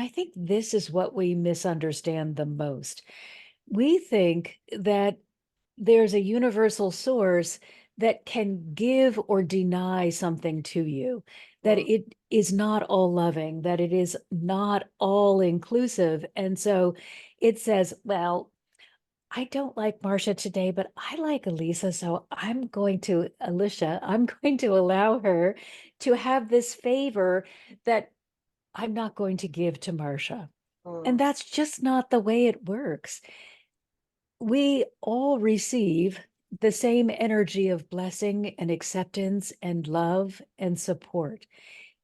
I think this is what we misunderstand the most. We think that there's a universal source that can give or deny something to you, that Mm, it is not all loving, that it is not all inclusive. And so it says, well, I don't like Marcia today, but I like Elisa. So Alicia, I'm going to allow her to have this favor that I'm not going to give to Marcia. And mm, that's just not the way it works. We all receive the same energy of blessing and acceptance and love and support.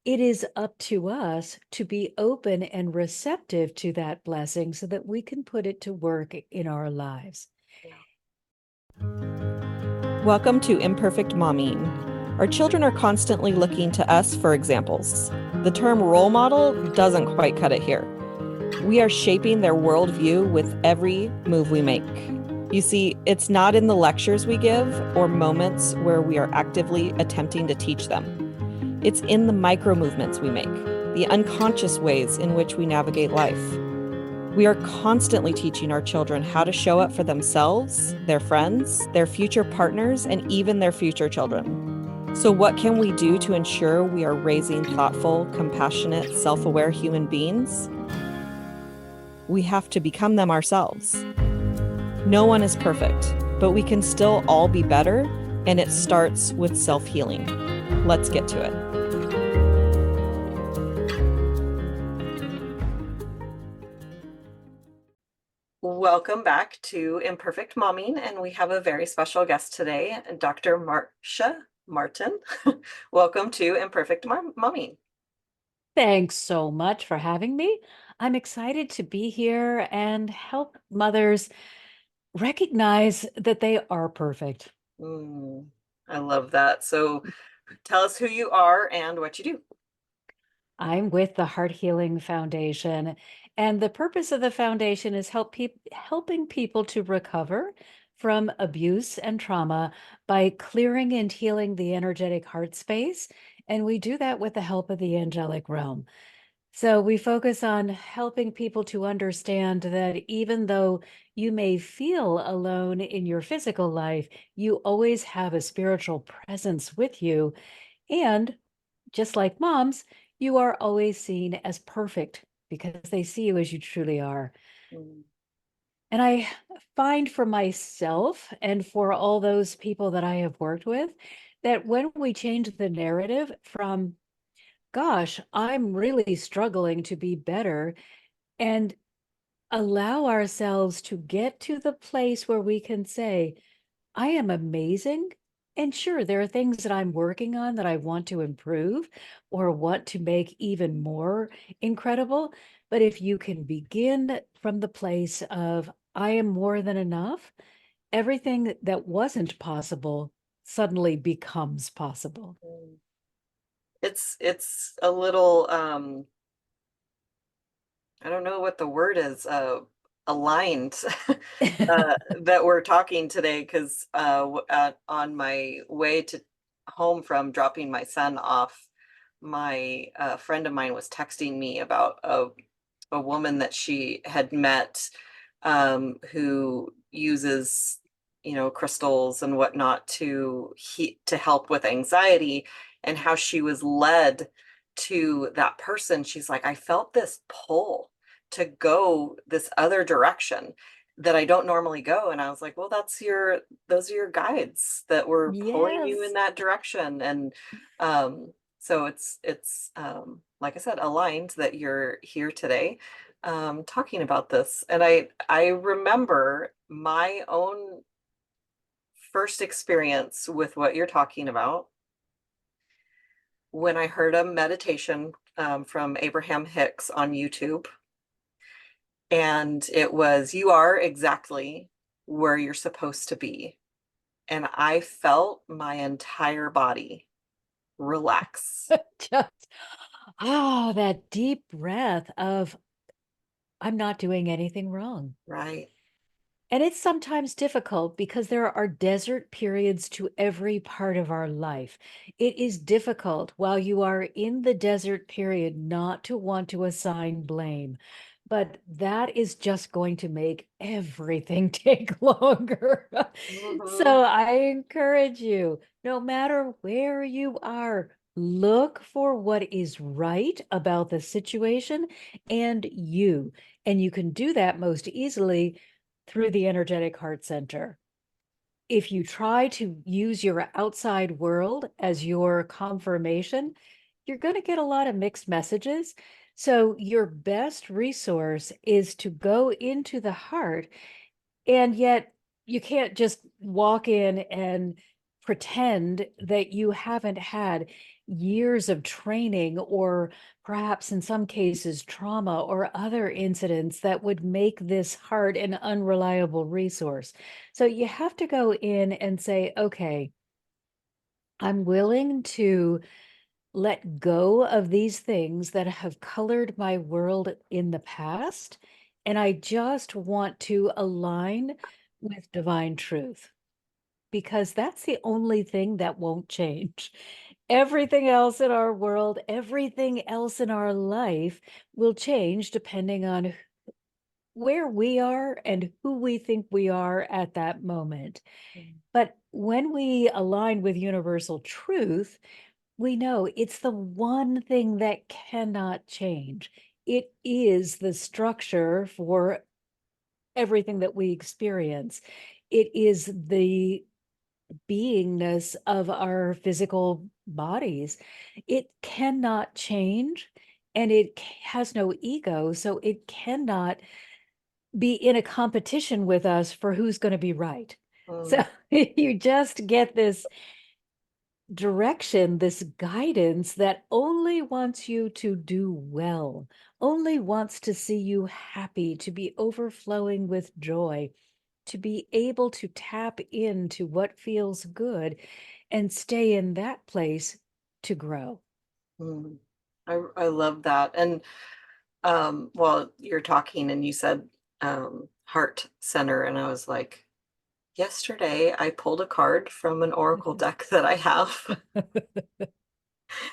It is up to us to be open and receptive to that blessing so that we can put it to work in our lives. yeah. Welcome to Imperfect Momming. Our children are constantly looking to us for examples. The term role model doesn't quite cut it here. We are shaping their worldview with every move we make. You see, it's not in the lectures we give or moments where we are actively attempting to teach them. It's in the micro movements we make, the unconscious ways in which we navigate life. We are constantly teaching our children how to show up for themselves, their friends, their future partners, and even their future children. So, what can we do to ensure we are raising thoughtful, compassionate, self-aware human beings? We have to become them ourselves. No one is perfect, but we can still all be better, and it starts with self-healing. Let's get to it. Welcome back to Imperfect Momming, and we have a very special guest today, Dr. Marcia Martin. Welcome to Imperfect Momming. Thanks so much for having me. I'm excited to be here and help mothers recognize that they are perfect. Mm, I love that. So tell us who you are and what you do. I'm with the Heart Healing Foundation, and the purpose of the foundation is helping people to recover from abuse and trauma by clearing and healing the energetic heart space. And we do that with the help of the angelic realm. So we focus on helping people to understand that even though you may feel alone in your physical life, you always have a spiritual presence with you. And just like moms, you are always seen as perfect because they see you as you truly are. Mm, And I find for myself and for all those people that I have worked with that when we change the narrative from, gosh, I'm really struggling to be better, and allow ourselves to get to the place where we can say, I am amazing. And sure, there are things that I'm working on that I want to improve or want to make even more incredible. But if you can begin from the place of, I am more than enough, everything that wasn't possible suddenly becomes possible. mm. It's a little I don't know what the word is, aligned that we're talking today because on my way to home from dropping my son off, my friend of mine was texting me about a woman that she had met who uses, crystals and whatnot to help with anxiety, and how she was led to that person. She's like, I felt this pull to go this other direction that I don't normally go. And I was like, well, those are your guides that were pulling you in Yes. that direction. And so it's like I said, aligned that you're here today talking about this. And I remember my own first experience with what you're talking about when I heard a meditation from Abraham Hicks on YouTube. And it was, you are exactly where you're supposed to be. And I felt my entire body relax. Just, that deep breath of, I'm not doing anything wrong. Right. And it's sometimes difficult because there are desert periods to every part of our life. It is difficult while you are in the desert period not to want to assign blame, but that is just going to make everything take longer. Mhm. So I encourage you, no matter where you are, look for what is right about the situation and you. And you can do that most easily through the energetic heart center. If you try to use your outside world as your confirmation, you're going to get a lot of mixed messages. So, your best resource is to go into the heart, and yet you can't just walk in and pretend that you haven't had years of training, or perhaps in some cases trauma or other incidents that would make this heart an unreliable resource. So you have to go in and say, okay, I'm willing to let go of these things that have colored my world in the past. And I just want to align with divine truth, because that's the only thing that won't change. Everything else in our world, everything else in our life will change depending on where we are and who we think we are at that moment. But when we align with universal truth, we know it's the one thing that cannot change. It is the structure for everything that we experience. It is the beingness of our physical bodies. It cannot change, and it has no ego, so it cannot be in a competition with us for who's going to be right. So Mm. you just get this direction, this guidance that only wants you to do well, only wants to see you happy, to be overflowing with joy, to be able to tap into what feels good and stay in that place to grow. Mm. I love that. And well, you're talking and you said heart center, and I was like, yesterday I pulled a card from an oracle deck that I have,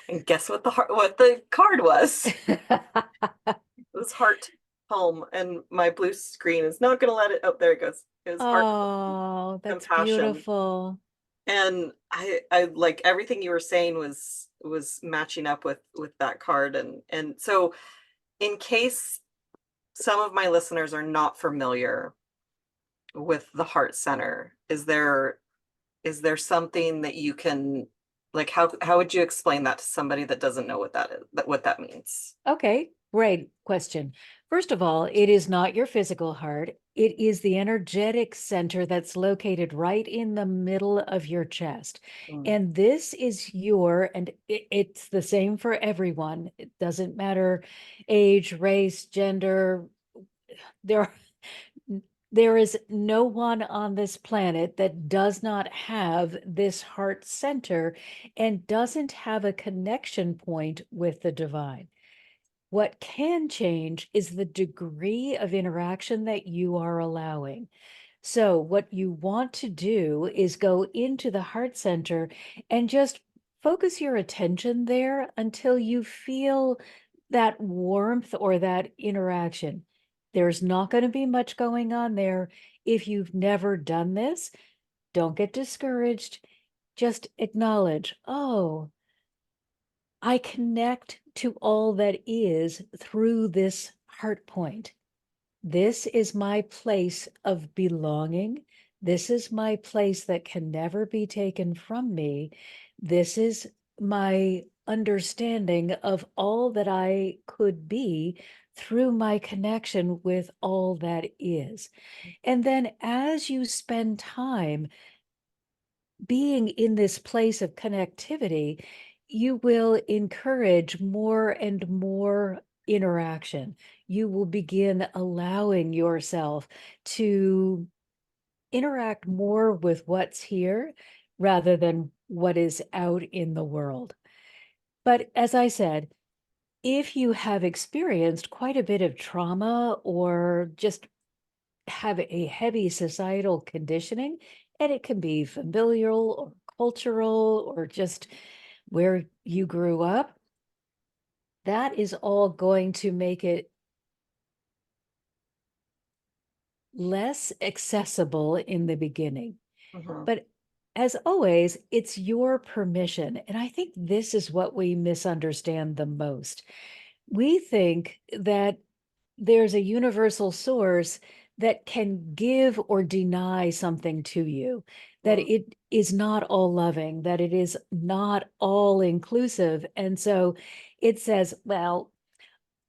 and guess what the card was? It was heart home, and my blue screen is not going to let it. Oh, there it goes. It was heart Oh, that's compassion. beautiful. And I like everything you were saying was matching up with that card. And so in case some of my listeners are not familiar with the heart center, is there something that you can, like, how would you explain that to somebody that doesn't know what that is, what that means? Okay, great question. First of all, it is not your physical heart. It is the energetic center that's located right in the middle of your chest. Mm. And this is and it's the same for everyone. It doesn't matter age, race, gender. There, there is no one on this planet that does not have this heart center and doesn't have a connection point with the divine. What can change is the degree of interaction that you are allowing. So, what you want to do is go into the heart center and just focus your attention there until you feel that warmth or that interaction. There's not going to be much going on there. If you've never done this, don't get discouraged. Just acknowledge, oh, I connect to all that is through this heart point. This is my place of belonging. This is my place that can never be taken from me. This is my understanding of all that I could be through my connection with all that is. And then as you spend time being in this place of connectivity, you will encourage more and more interaction. You will begin allowing yourself to interact more with what's here rather than what is out in the world. But as I said, if you have experienced quite a bit of trauma or just have a heavy societal conditioning, and it can be familial or cultural or just where you grew up. That is all going to make it less accessible in the beginning. Mhm. But as always, it's your permission. And I think this is what we misunderstand the most. We think that there's a universal source that can give or deny something to you, that Mm. it is not all loving, that it is not all inclusive. And so it says, well,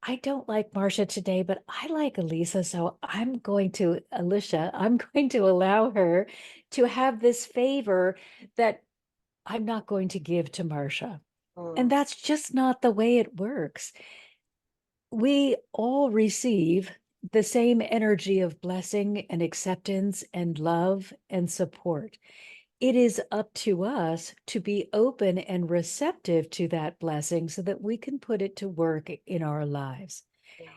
I don't like Marcia today, but I like Elisa. So Alicia, I'm going to allow her to have this favor that I'm not going to give to Marcia. And Mm. that's just not the way it works. We all receive the same energy of blessing and acceptance and love and support. It is up to us to be open and receptive to that blessing so that we can put it to work in our lives. Yeah.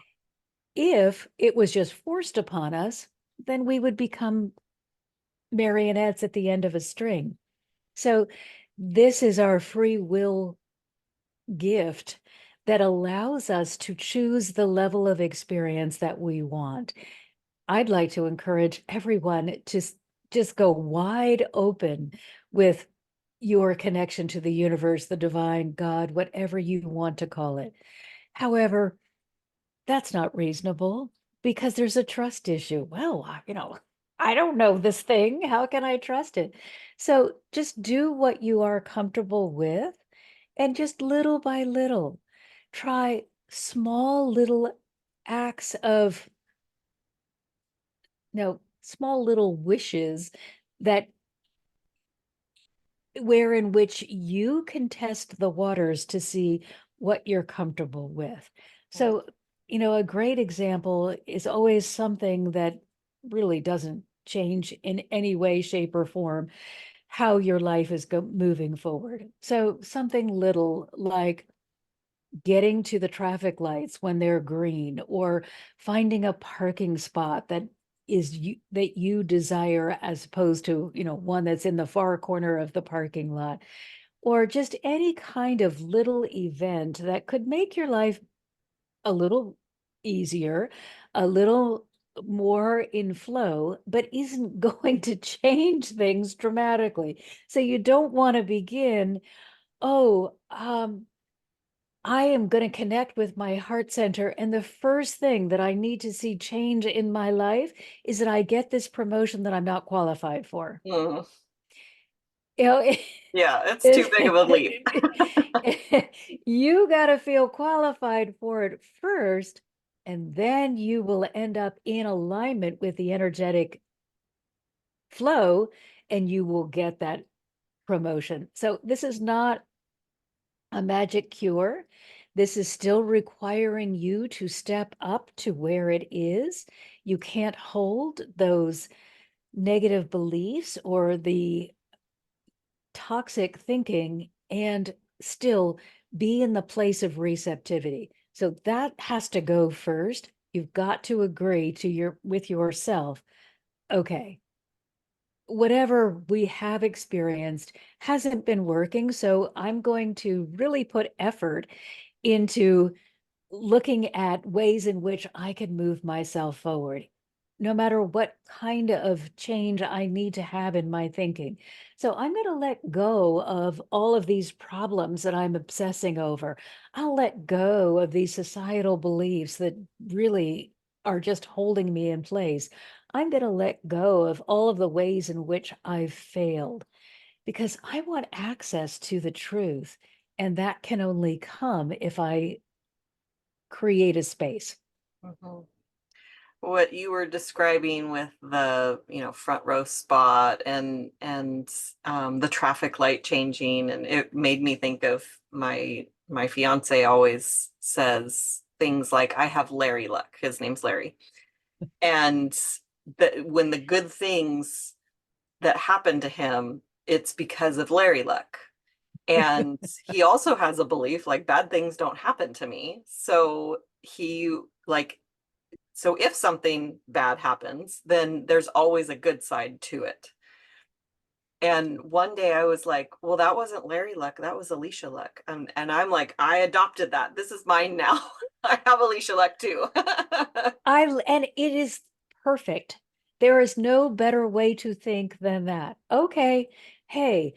If it was just forced upon us, then we would become marionettes at the end of a string. So, this is our free will gift that allows us to choose the level of experience that we want. I'd like to encourage everyone to just go wide open with your connection to the universe, the divine, God, whatever you want to call it. However, that's not reasonable because there's a trust issue. Well, I don't know this thing. How can I trust it? So just do what you are comfortable with and just little by little try small little acts of, small little wishes that where in which you can test the waters to see what you're comfortable with. So, a great example is always something that really doesn't change in any way, shape, or form how your life is moving forward. So, something little like getting to the traffic lights when they're green, or finding a parking spot that you desire, as opposed to one that's in the far corner of the parking lot, or just any kind of little event that could make your life a little easier, a little more in flow, but isn't going to change things dramatically. So you don't want to begin, oh, I am going to connect with my heart center. And the first thing that I need to see change in my life is that I get this promotion that I'm not qualified for. Mm. You know, Yeah, it's too big of a leap. you got to feel qualified for it first, and then you will end up in alignment with the energetic flow and you will get that promotion. So this is not a magic cure. This is still requiring you to step up to where it is. You can't hold those negative beliefs or the toxic thinking and still be in the place of receptivity. So that has to go first. You've got to agree with yourself. Okay, whatever we have experienced hasn't been working, so I'm going to really put effort into looking at ways in which I can move myself forward, no matter what kind of change I need to have in my thinking. So I'm going to let go of all of these problems that I'm obsessing over. I'll let go of these societal beliefs that really are just holding me in place. I'm going to let go of all of the ways in which I've failed because I want access to the truth. And that can only come if I create a space. Mhm. What you were describing with the, front row spot and the traffic light changing, and it made me think of my fiance always says things like, I have Larry luck. His name's Larry. And that when the good things that happen to him, it's because of Larry luck. And he also has a belief like bad things don't happen to me. So he like So if something bad happens, then there's always a good side to it. And one day I was like, well, that wasn't Larry luck, that was Alicia luck. And I'm like, I adopted that. This is mine now. I have Alicia luck too. And it is perfect. There is no better way to think than that. Okay, hey,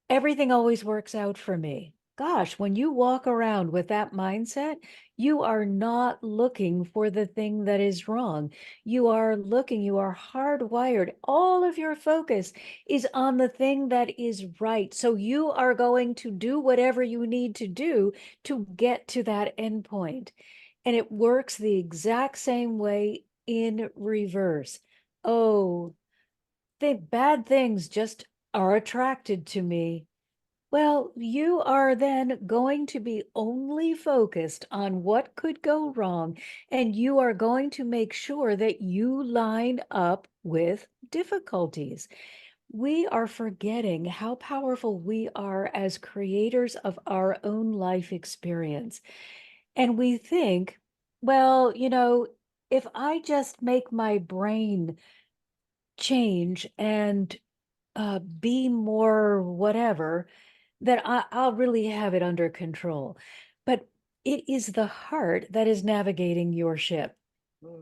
everything always works out for me. Gosh, when you walk around with that mindset, you are not looking for the thing that is wrong. You are hardwired. All of your focus is on the thing that is right. So you are going to do whatever you need to do to get to that endpoint. And it works the exact same way in reverse. Oh, the bad things just are attracted to me. Well, you are then going to be only focused on what could go wrong, and you are going to make sure that you line up with difficulties. We are forgetting how powerful we are as creators of our own life experience. And we think, well, if I just make my brain change and be more whatever, that I'll really have it under control. But it is the heart that is navigating your ship.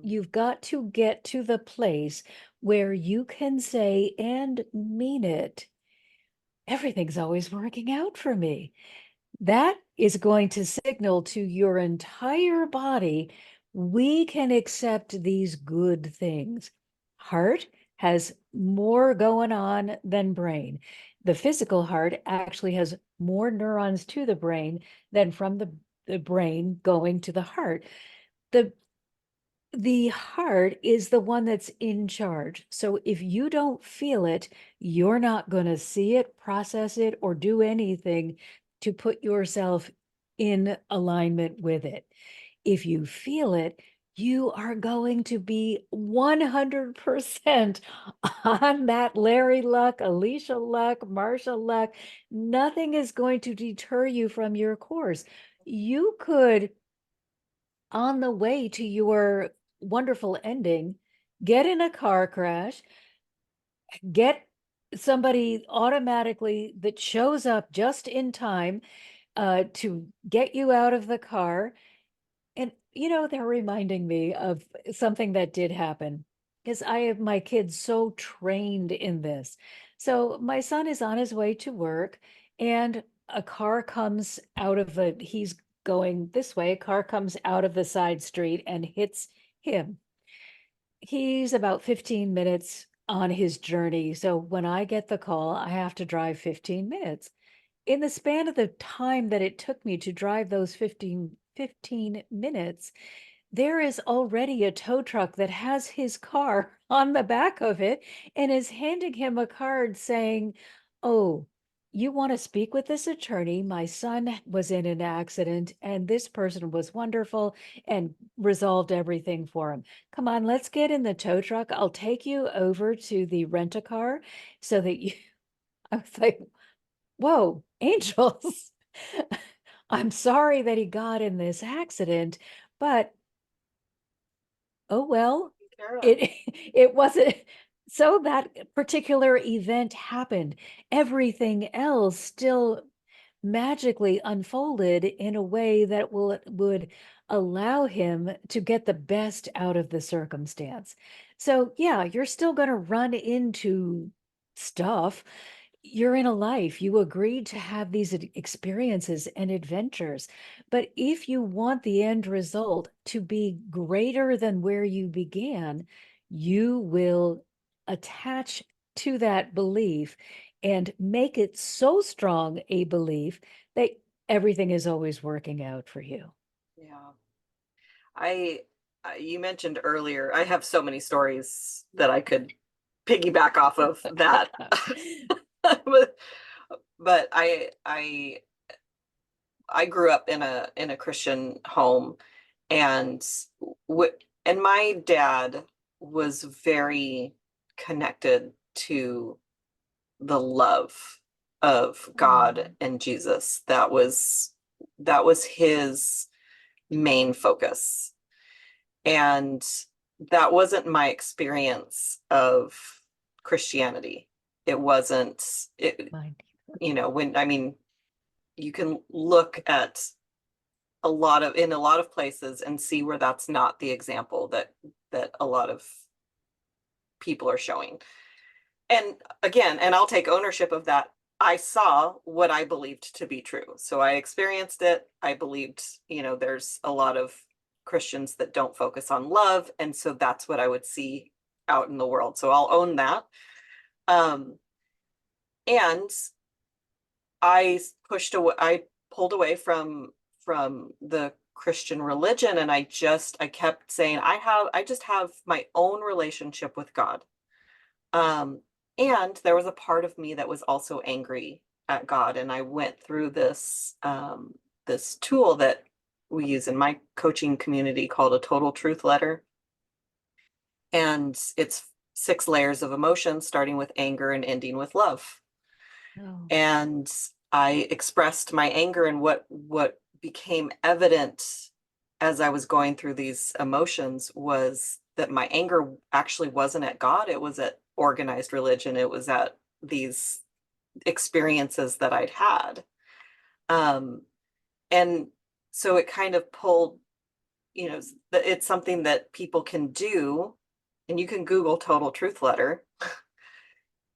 You've got to get to the place where you can say and mean it, everything's always working out for me. That is going to signal to your entire body, we can accept these good things. Heart has more going on than brain. The physical heart actually has more neurons to the brain than from the brain going to the heart. The heart is the one that's in charge. So if you don't feel it, you're not going to see it, process it, or do anything to put yourself in alignment with it. If you feel it, you are going to be 100% on that Larry luck, Alicia luck, Marcia luck. Nothing is going to deter you from your course. You could, on the way to your wonderful ending, get in a car crash, get somebody automatically that shows up just in time to get you out of the car. And, they're reminding me of something that did happen because I have my kids so trained in this. So my son is on his way to work and a car comes out of he's going this way, a car comes out of the side street and hits him. He's about 15 minutes on his journey. So when I get the call, I have to drive 15 minutes. In the span of the time that it took me to drive those 15 minutes, there is already a tow truck that has his car on the back of it and is handing him a card saying, oh, you want to speak with this attorney? My son was in an accident and this person was wonderful and resolved everything for him. Come on, let's get in the tow truck. I'll take you over to the rent-a-car so that you, I was like, whoa, angels. I'm sorry that he got in this accident, but oh well, it it wasn't. So that particular event happened. Everything else still magically unfolded in a way that would allow him to get the best out of the circumstance. So yeah, you're still going to run into stuff. You're in a life. You agreed to have these experiences and adventures. But if you want the end result to be greater than where you began, you will attach to that belief and make it so strong a belief that everything is always working out for you. Yeah. You mentioned earlier, I have so many stories that I could piggyback off of that. but I grew up in a Christian home, and and my dad was very connected to the love of God and Jesus. That was his main focus. And that wasn't my experience of Christianity. It wasn't it, Mine. I mean, you can look at in a lot of places and see where that's not the example that a lot of people are showing. And again, and I'll take ownership of that. I saw what I believed to be true. So I experienced it. I believed, there's a lot of Christians that don't focus on love. And so that's what I would see out in the world. So I'll own that. And I pulled away from the Christian religion, and I kept saying, I just have my own relationship with God. And there was a part of me that was also angry at God. And I went through this tool that we use in my coaching community called a total truth letter. And it's 6 layers of emotion, starting with anger and ending with love. Oh. And I expressed my anger, and what became evident as I was going through these emotions was that my anger actually wasn't at God. It was at organized religion. It was at these experiences that I'd had. And so it kind of pulled, it's something that people can do, and you can Google total truth letter.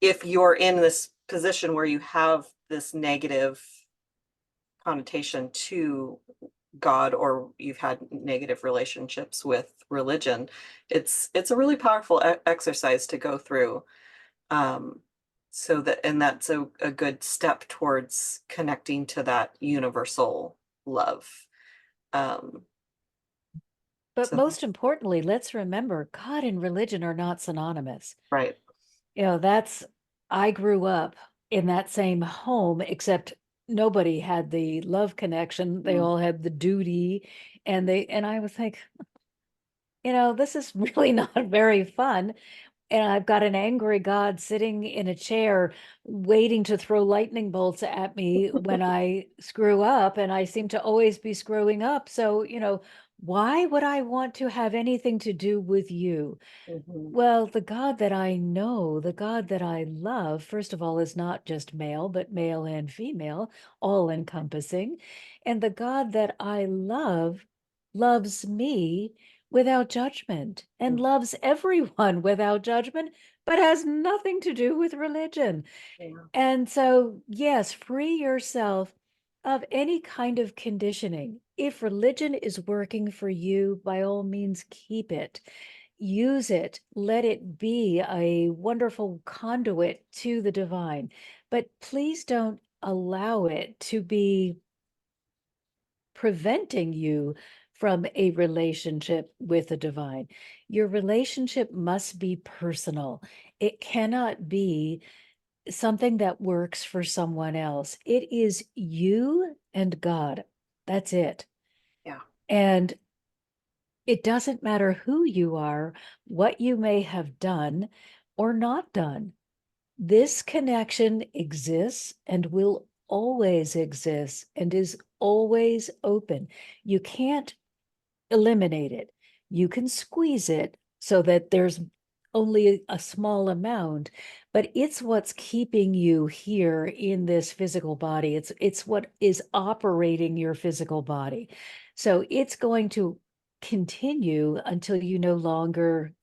If you're in this position where you have this negative connotation to God, or you've had negative relationships with religion, it's a really powerful exercise to go through. And that's a good step towards connecting to that universal love. But So most importantly, let's remember God and religion are not synonymous. right. I grew up in that same home, except nobody had the love connection. They all had the duty, and I was like, this is really not very fun. And I've got an angry God sitting in a chair waiting to throw lightning bolts at me when I screw up, and I seem to always be screwing up. So, why would I want to have anything to do with you? Mhm. Well, the God that I know, the God that I love, first of all, is not just male, but male and female, all encompassing. And the God that I love loves me without judgment and Mm. loves everyone without judgment, but has nothing to do with religion. Yeah. And so, yes, free yourself of any kind of conditioning. If religion is working for you, by all means, keep it. Use it. Let it be a wonderful conduit to the divine. But please don't allow it to be preventing you from a relationship with the divine. Your relationship must be personal. It cannot be something that works for someone else. It is you and God. That's it. Yeah. And it doesn't matter who you are, what you may have done or not done. This connection exists and will always exist and is always open. You can't eliminate it. You can squeeze it so that there's only a small amount, but it's what's keeping you here in this physical body. It's what is operating your physical body. So it's going to continue until you no longer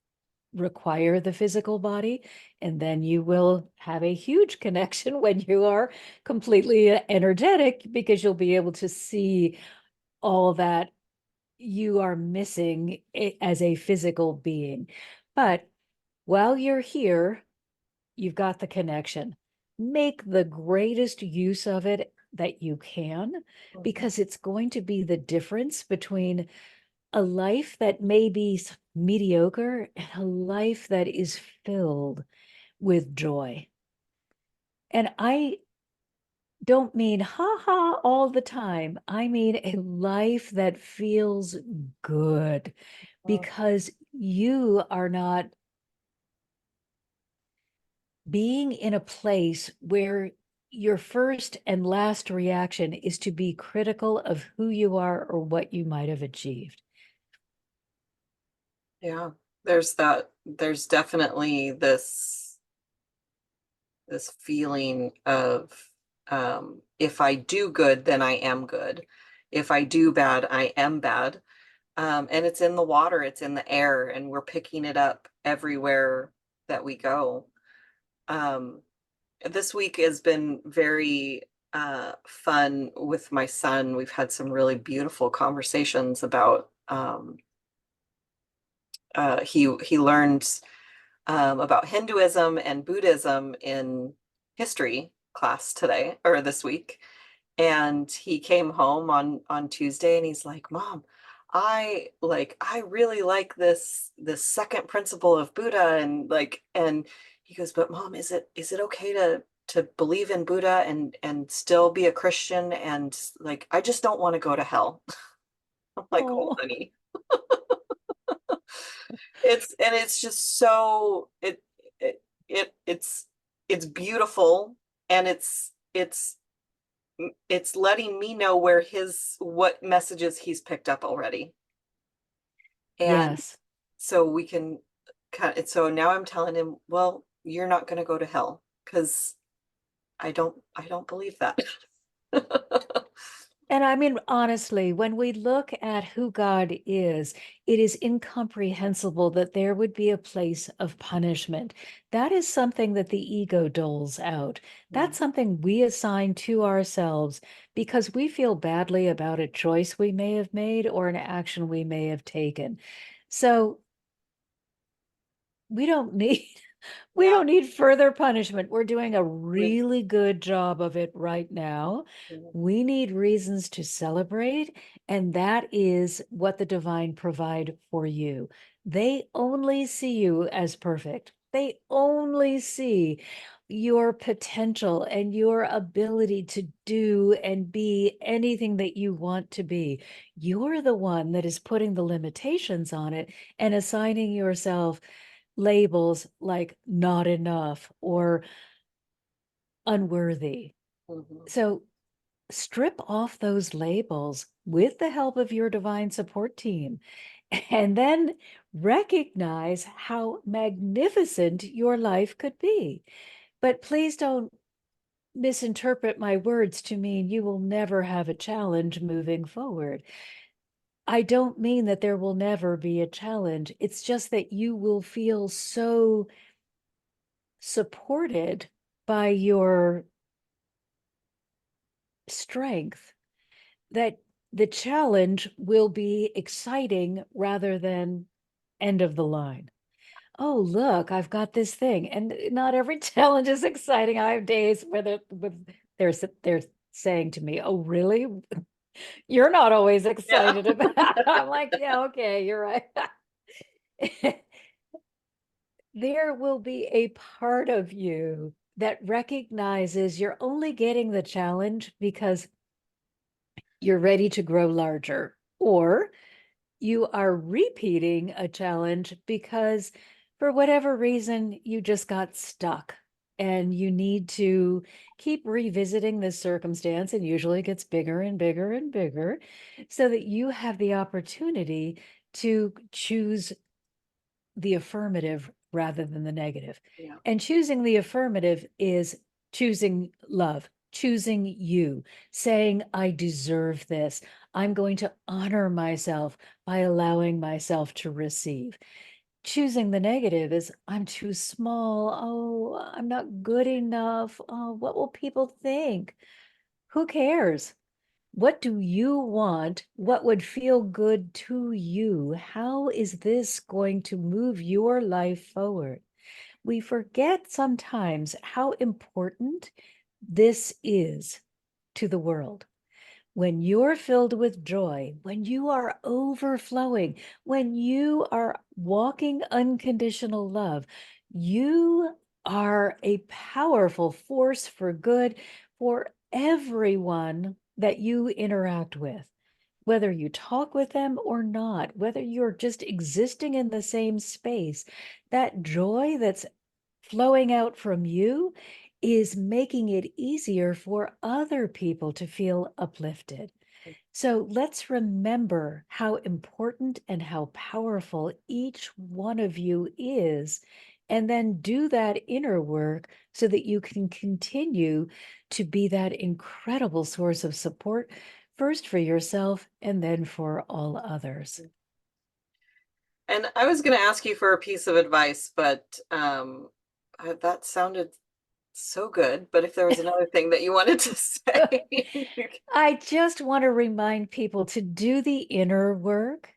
require the physical body, and then you will have a huge connection when you are completely energetic, because you'll be able to see all that you are missing as a physical being. But while you're here, you've got the connection. Make the greatest use of it that you can, because it's going to be the difference between a life that may be mediocre and a life that is filled with joy. And I don't mean ha ha all the time. I mean a life that feels good, because you are not being in a place where your first and last reaction is to be critical of who you are or what you might have achieved. Yeah. there's definitely this feeling of, if I do good, then I am good. If I do bad, I am bad. And it's in the water, it's in the air, and we're picking it up everywhere that we go. This week has been very fun with my son. We've had some really beautiful conversations about, he learned about Hinduism and Buddhism in history class today or this week. And he came home on Tuesday and he's like, Mom, I really like this second principle of Buddha, and he goes, but Mom, is it okay to believe in Buddha and still be a Christian, and like I just don't want to go to hell. I'm like, oh Oh, honey. It's just so it's beautiful, and it's letting me know where what messages he's picked up already. And yes. so we can so now I'm telling him, well, you're not going to go to hell because I don't believe that. And I mean, honestly, when we look at who God is, it is incomprehensible that there would be a place of punishment. That is something that the ego doles out. That's something we assign to ourselves because we feel badly about a choice we may have made or an action we may have taken. So we don't need we Yeah. don't need further punishment. We're doing a really good job of it right now. We need reasons to celebrate, and that is what the divine provide for you. They only see you as perfect. They only see your potential and your ability to do and be anything that you want to be. You're the one that is putting the limitations on it and assigning yourself labels like not enough or unworthy. Mhm. So strip off those labels with the help of your divine support team, and then recognize how magnificent your life could be. But please don't misinterpret my words to mean you will never have a challenge moving forward. I don't mean that there will never be a challenge. It's just that you will feel so supported by your strength that the challenge will be exciting rather than end of the line. Oh, look, I've got this thing. And not every challenge is exciting. I have days where they're saying to me, oh, really? You're not always Yeah. excited about it. I'm like, yeah, okay, you're right. There will be a part of you that recognizes you're only getting the challenge because you're ready to grow larger, or you are repeating a challenge because for whatever reason you just got stuck and you need to keep revisiting this circumstance, and usually it gets bigger and bigger and bigger, so that you have the opportunity to choose the affirmative rather than the negative. Yeah. And choosing the affirmative is choosing love, choosing you, saying, I deserve this. I'm going to honor myself by allowing myself to receive. Choosing the negative is, I'm too small. Oh, I'm not good enough. Oh, what will people think? Who cares? What do you want? What would feel good to you? How is this going to move your life forward? We forget sometimes how important this is to the world. When you're filled with joy, when you are overflowing, when you are walking unconditional love, you are a powerful force for good for everyone that you interact with. Whether you talk with them or not, whether you're just existing in the same space, that joy that's flowing out from you is making it easier for other people to feel uplifted. So let's remember how important and how powerful each one of you is, and then do that inner work so that you can continue to be that incredible source of support, first for yourself and then for all others. And I was going to ask you for a piece of advice, but that sounded so good. But if there was another thing that you wanted to say, I just want to remind people to do the inner work.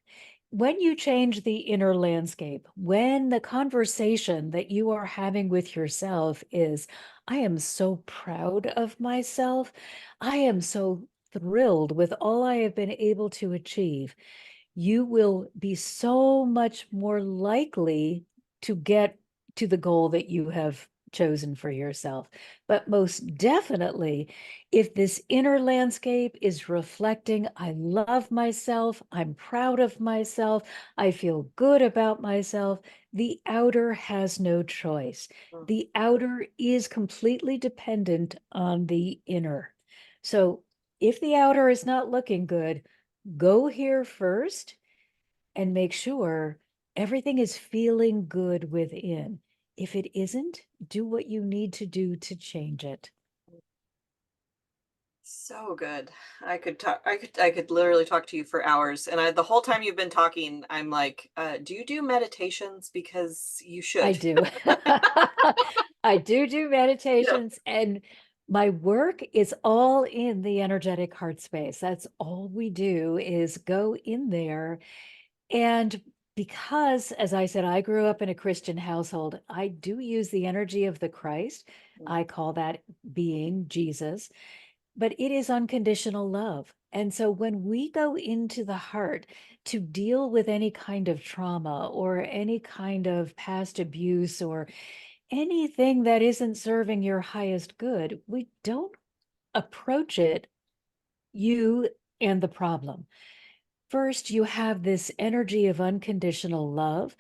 When you change the inner landscape, when the conversation that you are having with yourself is, I am so proud of myself. I am so thrilled with all I have been able to achieve. You will be so much more likely to get to the goal that you have chosen for yourself. But most definitely, if this inner landscape is reflecting, I love myself, I'm proud of myself, I feel good about myself, the outer has no choice. The outer is completely dependent on the inner. So if the outer is not looking good, go here first and make sure everything is feeling good within. If it isn't, do what you need to do to change it. so good. I could talk. I could literally talk to you for hours. And the whole time you've been talking, I'm like, do you do meditations? Because you I should. do. I do Yeah. meditations, and my work is all in the energetic heart space. That's all we do is go in there. And because, as I said, I grew up in a Christian household, I do use the energy of the Christ. I call that being Jesus, but it is unconditional love. And so when we go into the heart to deal with any kind of trauma or any kind of past abuse or anything that isn't serving your highest good, we don't approach it, you and the problem. First, you have this energy of unconditional love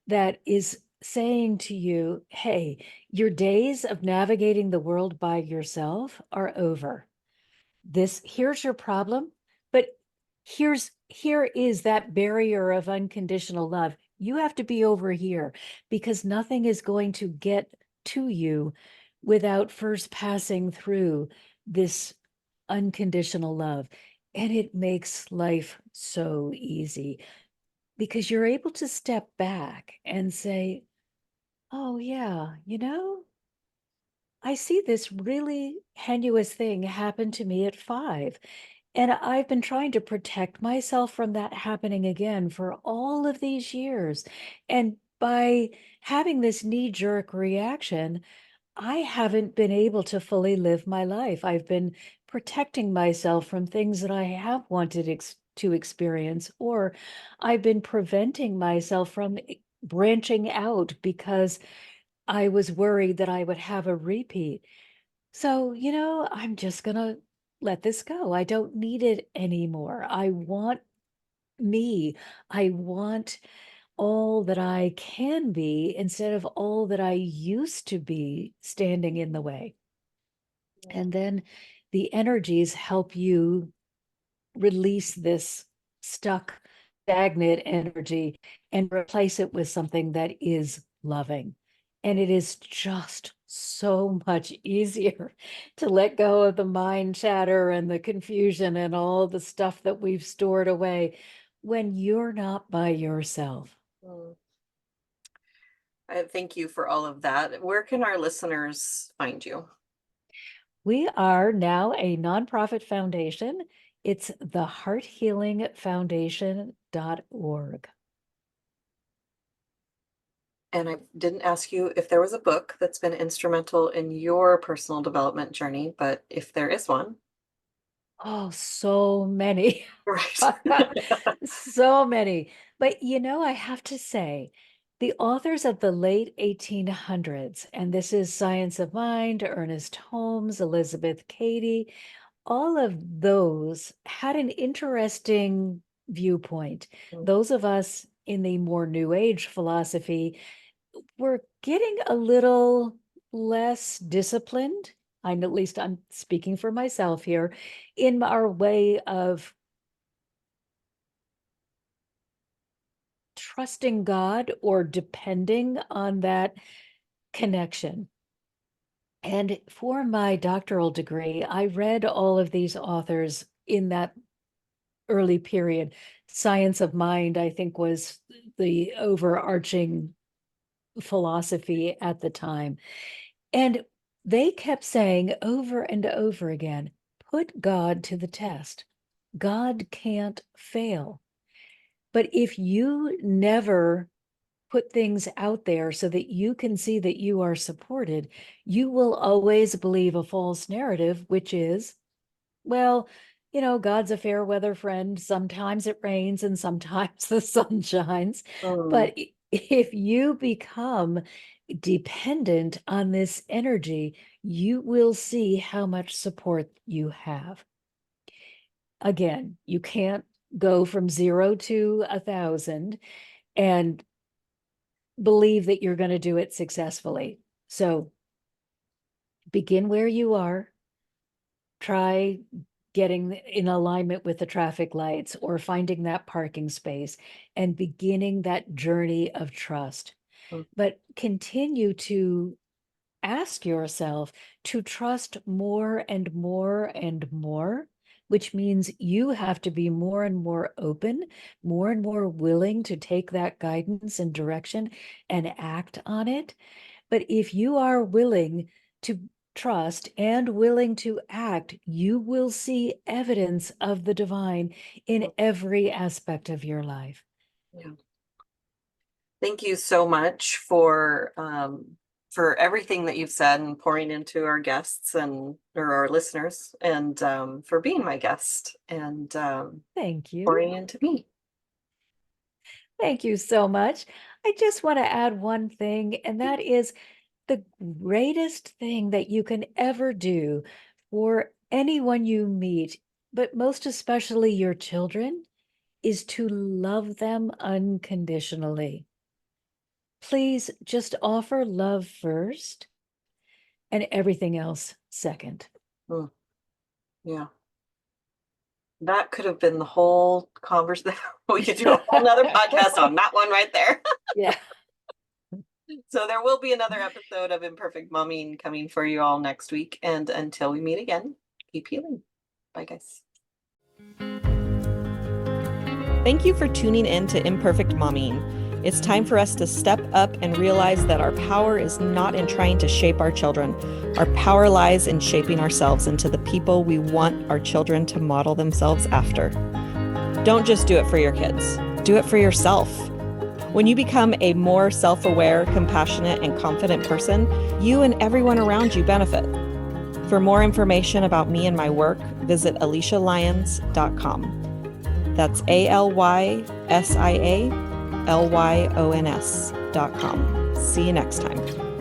that is saying to you, hey, your days of navigating the world by yourself are over. Here's your problem, but here is that barrier of unconditional love. You have to be over here because nothing is going to get to you without first passing through this unconditional love. And it makes life so easy because you're able to step back and say, oh yeah, I see this really heinous thing happen to me at 5. And I've been trying to protect myself from that happening again for all of these years. And by having this knee-jerk reaction, I haven't been able to fully live my life. I've been protecting myself from things that I have wanted to experience, or I've been preventing myself from branching out because I was worried that I would have a repeat. So, I'm just going to let this go. I don't need it anymore. I want me. I want all that I can be instead of all that I used to be standing in the way. And then the energies help you release this stuck, stagnant energy and replace it with something that is loving. And it is just so much easier to let go of the mind chatter and the confusion and all the stuff that we've stored away when you're not by yourself. Mm. I thank you for all of that. Where can our listeners find you? We are now a nonprofit foundation. It's the hearthealingfoundation.org. And I didn't ask you if there was a book that's been instrumental in your personal development journey, but if there is one. Oh, so many. Right. So many. But I have to say, the authors of the late 1800s, and this is Science of Mind, Ernest Holmes, Elizabeth Cady, all of those had an interesting viewpoint. Those of us in the more New Age philosophy were getting a little less disciplined. At least I'm speaking for myself here, in our way of trusting God or depending on that connection. And for my doctoral degree, I read all of these authors in that early period. Science of Mind, I think, was the overarching philosophy at the time. And they kept saying over and over again, put God to the test. God can't fail. But if you never put things out there so that you can see that you are supported, you will always believe a false narrative, which is, well, God's a fair weather friend. Sometimes it rains and sometimes the sun shines. But if you become dependent on this energy, you will see how much support you have. Again, you can't go from 0 to 1,000 and believe that you're going to do it successfully. So begin where you are. Try getting in alignment with the traffic lights or finding that parking space and beginning that journey of trust. But continue to ask yourself to trust more and more and more, which means you have to be more and more open, more and more willing to take that guidance and direction and act on it. But if you are willing to trust and willing to act, you will see evidence of the divine in every aspect of your life. Yeah. Thank you so much for everything that you've said and pouring into our guests or our listeners, and for being my guest and Thank you. pouring into me. Thank you so much. I just want to add one thing, and that is the greatest thing that you can ever do for anyone you meet, but most especially your children, is to love them unconditionally. Please just offer love first and everything else second. Yeah. That could have been the whole conversation. We could do a whole nother podcast on that one right there. Yeah. So there will be another episode of Imperfect Momming coming for you all next week. And until we meet again, keep healing. Bye, guys. Thank you for tuning in to Imperfect Momming. It's time for us to step up and realize that our power is not in trying to shape our children. Our power lies in shaping ourselves into the people we want our children to model themselves after. Don't just do it for your kids. Do it for yourself. When you become a more self-aware, compassionate, and confident person, you and everyone around you benefit. For more information about me and my work, visit AliciaLyons.com. That's ALYSIALYONS.com. See you next time.